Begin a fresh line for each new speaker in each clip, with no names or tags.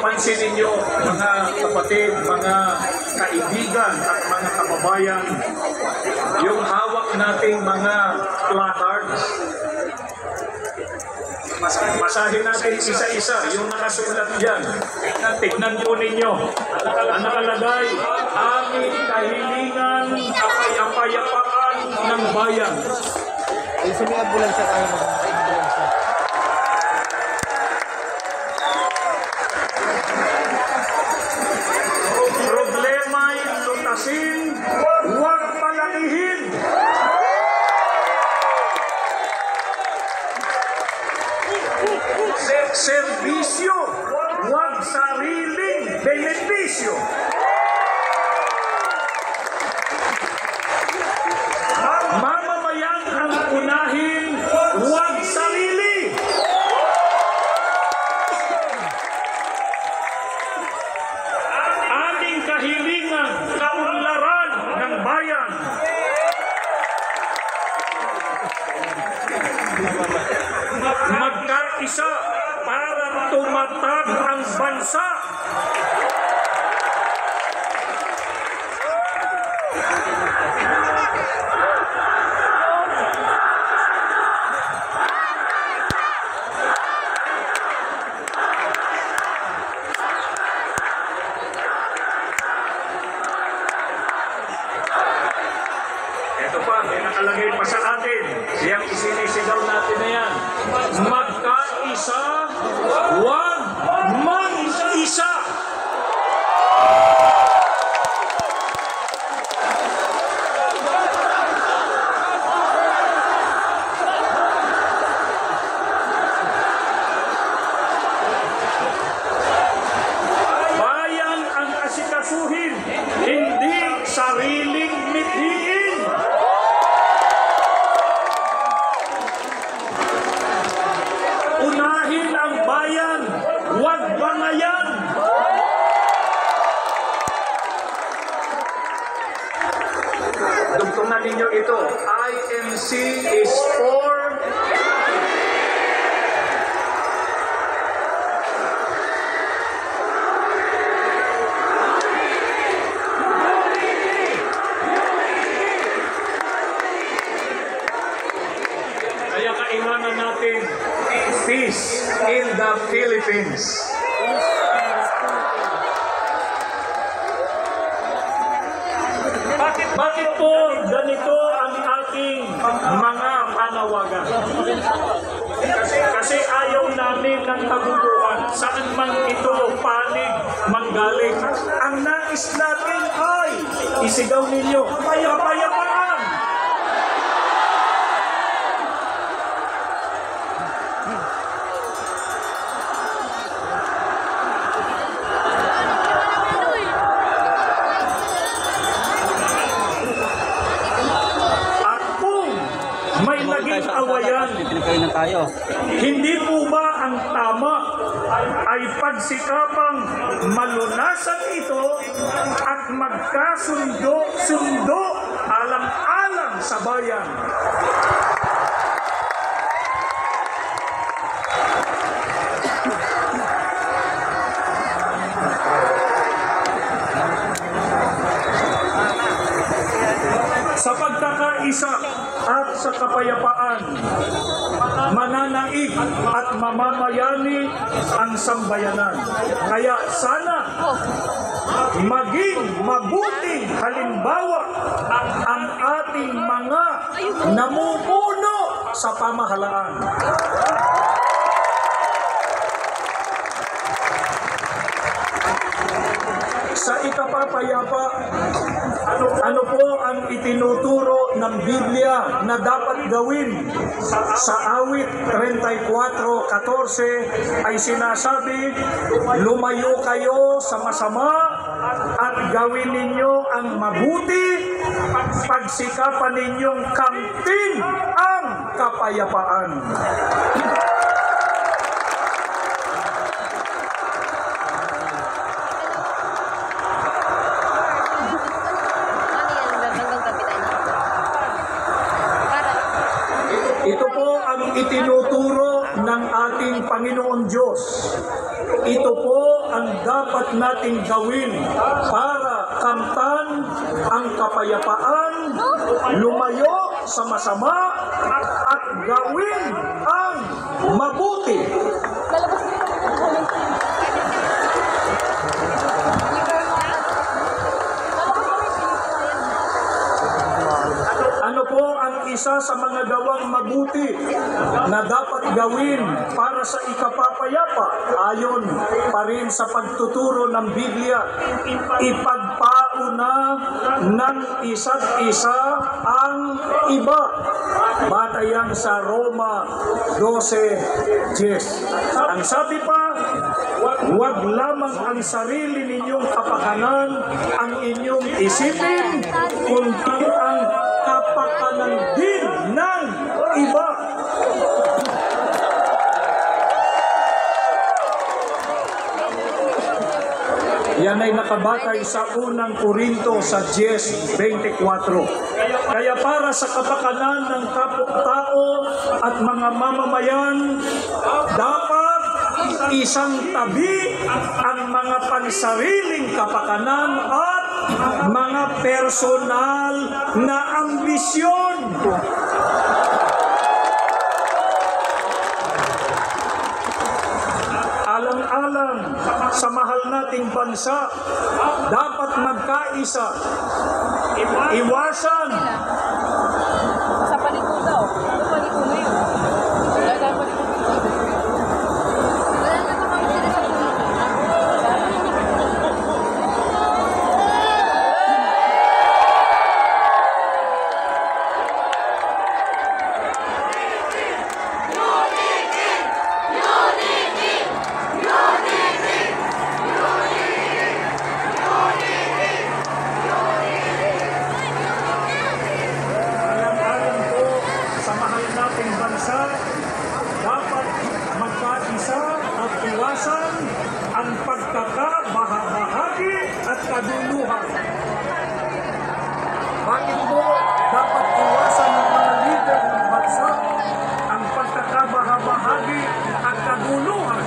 mapapansin ninyo, mga kapatid, mga kaibigan at mga kababayan, yung hawak nating mga placards. Basahin natin isa-isa yung nakasulat dyan. Tignan po ninyo. Ang nakalagay, aming kahilingan, kapayapaan ng bayan.
Ay, may ambulansya tayo.
Problema'y lutasin, huwag palakihin. Serbisyo, huwag sariling benepisyo. Mamamayan ang unahin, huwag sarili. Aming kahilingan, kaunlaran ng bayan. Magkaisa para tumatag ang bansa. Ito pa, may nakalagay pa sa atin. Siyang isinisigaw natin na yan. Magkaisa, huwag mag-isa. Bayan ang asikasuhin, hindi sariling mithiin. Unahin ang bayan, huwag bangayan. Dugtungan ninyo ito. IMC is for kaya kailangan natin peace in the Philippines. Bakit po ganito ang ating mga panawagan? Kasi ayaw namin ng kaguluhan. Saan man ito panig manggaling. Ang nais natin ay isigaw ninyo, kapayapaan. May naging awayan. Hindi po ba ang tama ay pagsikapang malunasan ito at magkasundo alang-alang sa bayan? Sa pagkakaisa at sa kapayapaan, mananaig at mamamayani ang sambayanan. Kaya sana maging mabuting halimbawa ang ating mga namumuno sa pamahalaan. Sa ikapapayapa, ano po ang itinuturo ng Biblia na dapat gawin? Sa awit 34:14 ay sinasabi, lumayo kayo sa masama at gawin ninyo ang mabuti, pagsikapan ninyong kamtin ang kapayapaan. Ito po ang itinuturo ng ating Panginoon Panginoon Diyos. Ito po ang dapat nating gawin para kamtan ang kapayapaan, lumayo sa masama, at gawin ang mabuti. Ano po ang isa sa mga gawang mabuti na dapat gawin para sa ikapapayapa? Ayon pa rin sa pagtuturo ng Biblia, ipagpauna ng isa't isa ang iba. Batayan sa Roma 12:10. Ang sabi pa, huwag lamang ang sarili ninyong kapakanan ang inyong isipin, kundi ang kapakanan din ng iba. Yan ay nakabatay sa unang Korinto sa 10:24. Kaya para sa kapakanan ng kapwa-tao at mga mamamayan, dapat isang tabi ang mga pansariling kapakanan at mga personal na ambisyon. Alang-alang sa mahal nating bansa, dapat magkaisa. Iwasan
Sa palikod daw. Sa palikod na yun. Wala tayo palikod dito. Wala na naman sila sa palikod.
alang-alang po sa mahal nating bansa, dapat magkaisa at iwasan ang pagkakabahabahagi at kaduluhan. Bakit po dapat iwasan ng mga leader ng bansa ang pagkakabahabahagi at kaduluhan?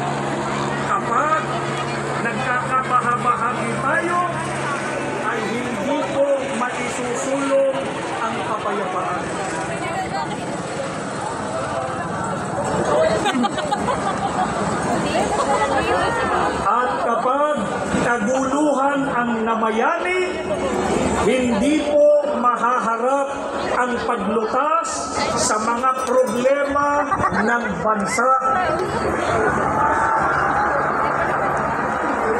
Kapag nagkakabahabahagi tayo, ay hindi po maisusulong ang kapayapaan. At kapag kaguluhan ang namayani, hindi po mahaharap ang paglutas sa mga problema ng bansa.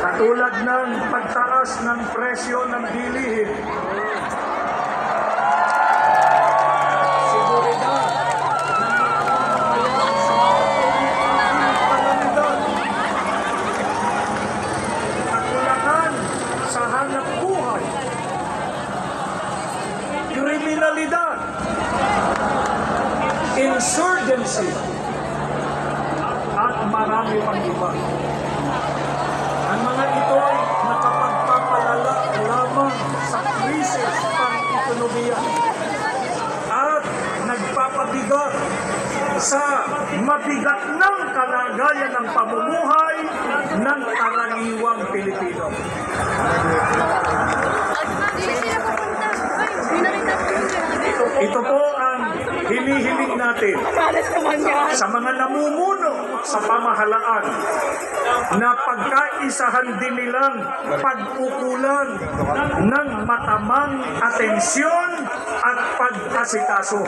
Katulad ng pagtaas ng presyo ng bilihin, seguridad ng mga mamamayan sa mga kalamidad, kakulangan sa hanap buhay, kriminalidad, insurgency, at marami pang iba. Ang mga ito ay nakapagpapalala lamang sa krisis pang-ekonomiya at nagpapabigat sa mabigat ng kalagayan ng pamumuhay ng karaniwang Pilipino. Ito po ang hinihiling natin sa mga namumuno sa pamahalaan na pagkaisahan din nilang pag-ukulan ng matamang atensyon at pagkasikaso.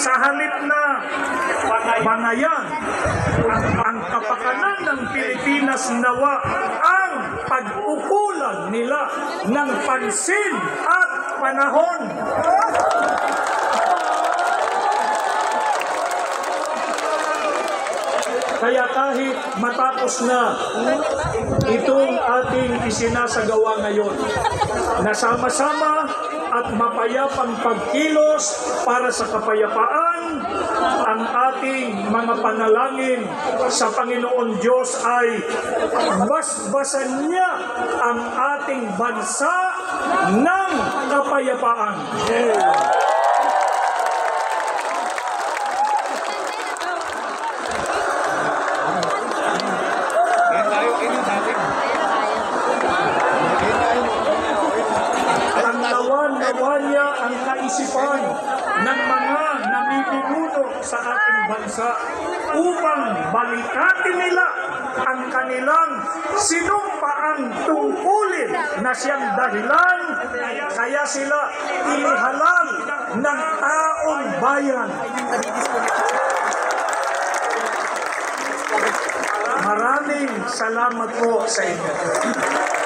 Sa halip na bangayan ang kapakanan ng Pilipinas, nawa ang pag-ukulan nila ng pansin at panahon. Kaya kahit matapos na itong ating isinasagawa ngayon, nasama-sama at mapayapang pagkilos para sa kapayapaan, ang ating mga panalangin sa Panginoon Diyos ay basbasan niya ang ating bansa ng kapayapaan. sa ating bansa upang balikatin nila ang kanilang sinumpaang tungkulin na siyang dahilan kaya sila inihalal ng taong bayan. Maraming salamat po sa inyo.